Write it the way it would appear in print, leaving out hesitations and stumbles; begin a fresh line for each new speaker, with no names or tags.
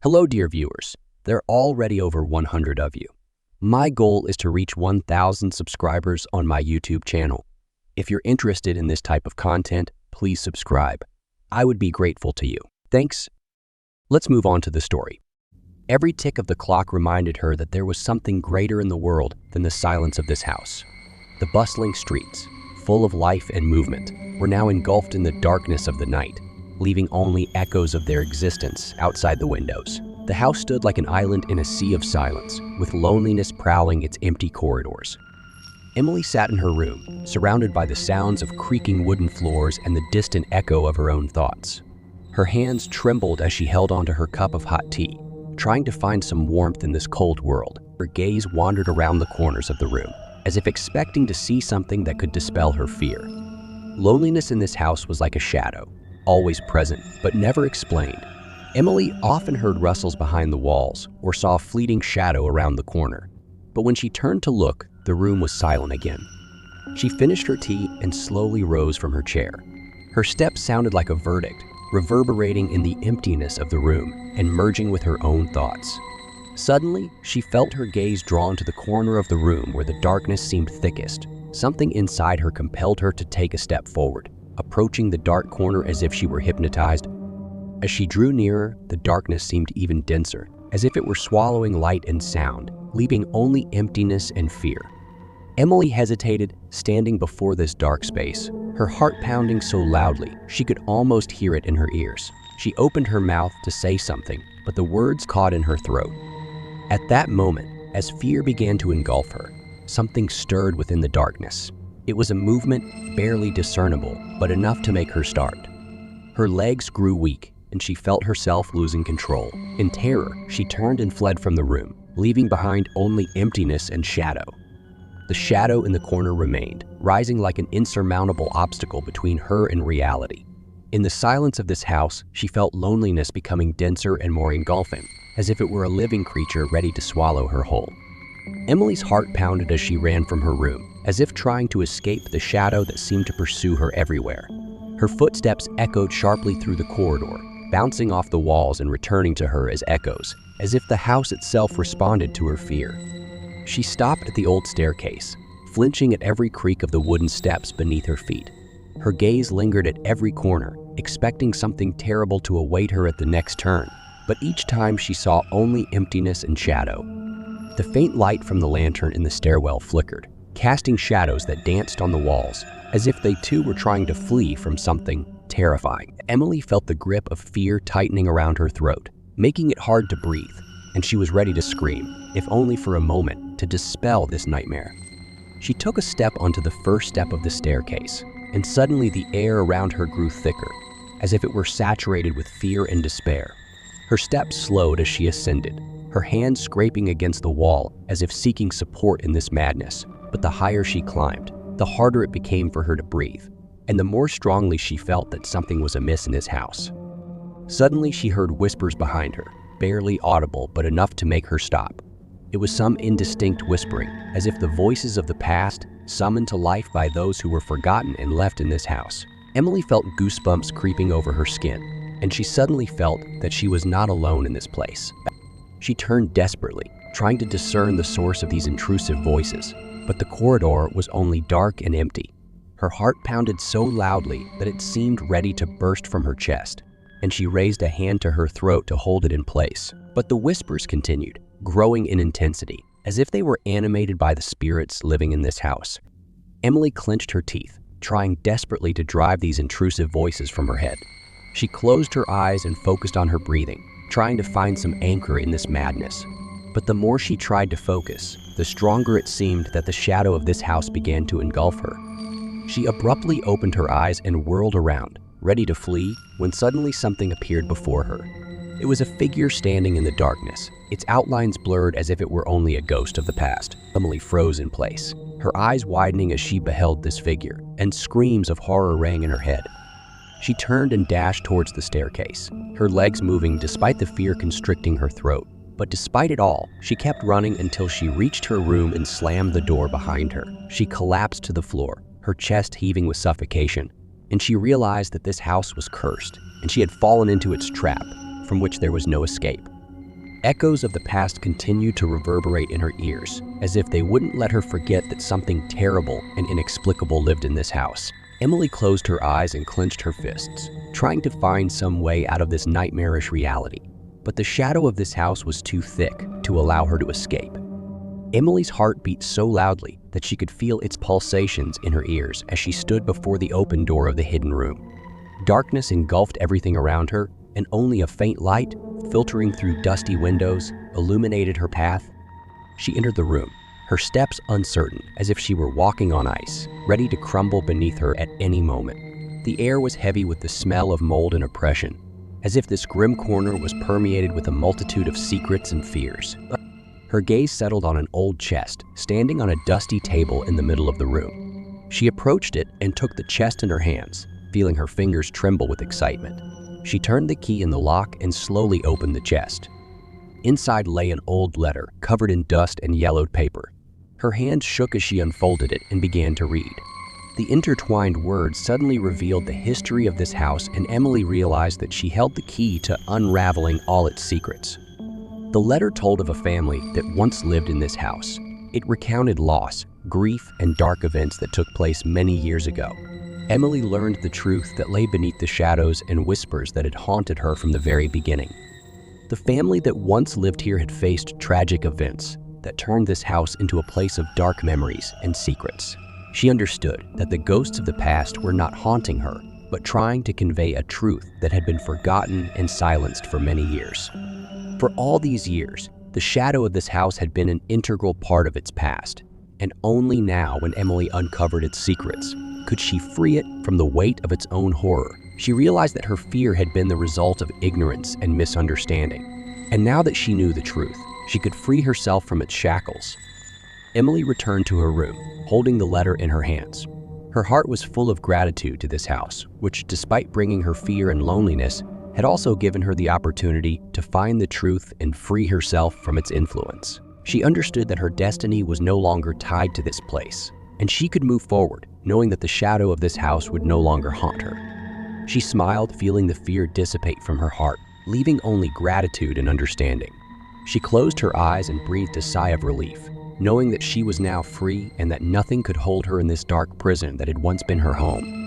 Hello, dear viewers. There are already over 100 of you. My goal is to reach 1,000 subscribers on my YouTube channel. If you're interested in this type of content, please subscribe. I would be grateful to you. Thanks. Let's move on to the story. Every tick of the clock reminded her that there was something greater in the world than the silence of this house. The bustling streets, full of life and movement, were now engulfed in the darkness of the night, leaving only echoes of their existence outside the windows. The house stood like an island in a sea of silence, with loneliness prowling its empty corridors. Emily sat in her room, surrounded by the sounds of creaking wooden floors and the distant echo of her own thoughts. Her hands trembled as she held onto her cup of hot tea, trying to find some warmth in this cold world. Her gaze wandered around the corners of the room, as if expecting to see something that could dispel her fear. Loneliness in this house was like a shadow, always present, but never explained. Emily often heard rustles behind the walls or saw a fleeting shadow around the corner. But when she turned to look, the room was silent again. She finished her tea and slowly rose from her chair. Her steps sounded like a verdict, reverberating in the emptiness of the room and merging with her own thoughts. Suddenly, she felt her gaze drawn to the corner of the room where the darkness seemed thickest. Something inside her compelled her to take a step forward, approaching the dark corner as if she were hypnotized. As she drew nearer, the darkness seemed even denser, as if it were swallowing light and sound, leaving only emptiness and fear. Emily hesitated, standing before this dark space, her heart pounding so loudly she could almost hear it in her ears. She opened her mouth to say something, but the words caught in her throat. At that moment, as fear began to engulf her, something stirred within the darkness. It was a movement barely discernible, but enough to make her start. Her legs grew weak, and she felt herself losing control. In terror, she turned and fled from the room, leaving behind only emptiness and shadow. The shadow in the corner remained, rising like an insurmountable obstacle between her and reality. In the silence of this house, she felt loneliness becoming denser and more engulfing, as if it were a living creature ready to swallow her whole. Emily's heart pounded as she ran from her room, as if trying to escape the shadow that seemed to pursue her everywhere. Her footsteps echoed sharply through the corridor, bouncing off the walls and returning to her as echoes, as if the house itself responded to her fear. She stopped at the old staircase, flinching at every creak of the wooden steps beneath her feet. Her gaze lingered at every corner, expecting something terrible to await her at the next turn, but each time she saw only emptiness and shadow. The faint light from the lantern in the stairwell flickered, casting shadows that danced on the walls, as if they too were trying to flee from something terrifying. Emily felt the grip of fear tightening around her throat, making it hard to breathe, and she was ready to scream, if only for a moment, to dispel this nightmare. She took a step onto the first step of the staircase, and suddenly the air around her grew thicker, as if it were saturated with fear and despair. Her steps slowed as she ascended, her hands scraping against the wall as if seeking support in this madness. But the higher she climbed, the harder it became for her to breathe, and the more strongly she felt that something was amiss in this house. Suddenly, she heard whispers behind her, barely audible but enough to make her stop. It was some indistinct whispering, as if the voices of the past, summoned to life by those who were forgotten and left in this house. Emily felt goosebumps creeping over her skin, and she suddenly felt that she was not alone in this place. She turned desperately, trying to discern the source of these intrusive voices, but the corridor was only dark and empty. Her heart pounded so loudly that it seemed ready to burst from her chest, and she raised a hand to her throat to hold it in place. But the whispers continued, growing in intensity, as if they were animated by the spirits living in this house. Emily clenched her teeth, trying desperately to drive these intrusive voices from her head. She closed her eyes and focused on her breathing, trying to find some anchor in this madness. But the more she tried to focus, the stronger it seemed that the shadow of this house began to engulf her. She abruptly opened her eyes and whirled around, ready to flee, when suddenly something appeared before her. It was a figure standing in the darkness, its outlines blurred as if it were only a ghost of the past. Emily froze in place, her eyes widening as she beheld this figure, and screams of horror rang in her head. She turned and dashed towards the staircase, her legs moving despite the fear constricting her throat. But despite it all, she kept running until she reached her room and slammed the door behind her. She collapsed to the floor, her chest heaving with suffocation, and she realized that this house was cursed, and she had fallen into its trap, from which there was no escape. Echoes of the past continued to reverberate in her ears, as if they wouldn't let her forget that something terrible and inexplicable lived in this house. Emily closed her eyes and clenched her fists, trying to find some way out of this nightmarish reality. But the shadow of this house was too thick to allow her to escape. Emily's heart beat so loudly that she could feel its pulsations in her ears as she stood before the open door of the hidden room. Darkness engulfed everything around her, and only a faint light, filtering through dusty windows, illuminated her path. She entered the room, her steps uncertain, as if she were walking on ice, ready to crumble beneath her at any moment. The air was heavy with the smell of mold and oppression, as if this grim corner was permeated with a multitude of secrets and fears. Her gaze settled on an old chest, standing on a dusty table in the middle of the room. She approached it and took the chest in her hands, feeling her fingers tremble with excitement. She turned the key in the lock and slowly opened the chest. Inside lay an old letter covered in dust and yellowed paper. Her hand shook as she unfolded it and began to read. The intertwined words suddenly revealed the history of this house, and Emily realized that she held the key to unraveling all its secrets. The letter told of a family that once lived in this house. It recounted loss, grief, and dark events that took place many years ago. Emily learned the truth that lay beneath the shadows and whispers that had haunted her from the very beginning. The family that once lived here had faced tragic events that turned this house into a place of dark memories and secrets. She understood that the ghosts of the past were not haunting her, but trying to convey a truth that had been forgotten and silenced for many years. For all these years, the shadow of this house had been an integral part of its past, and only now, when Emily uncovered its secrets, could she free it from the weight of its own horror. She realized that her fear had been the result of ignorance and misunderstanding, and now that she knew the truth, she could free herself from its shackles. Emily returned to her room, holding the letter in her hands. Her heart was full of gratitude to this house, which, despite bringing her fear and loneliness, had also given her the opportunity to find the truth and free herself from its influence. She understood that her destiny was no longer tied to this place, and she could move forward, knowing that the shadow of this house would no longer haunt her. She smiled, feeling the fear dissipate from her heart, leaving only gratitude and understanding. She closed her eyes and breathed a sigh of relief, knowing that she was now free and that nothing could hold her in this dark prison that had once been her home.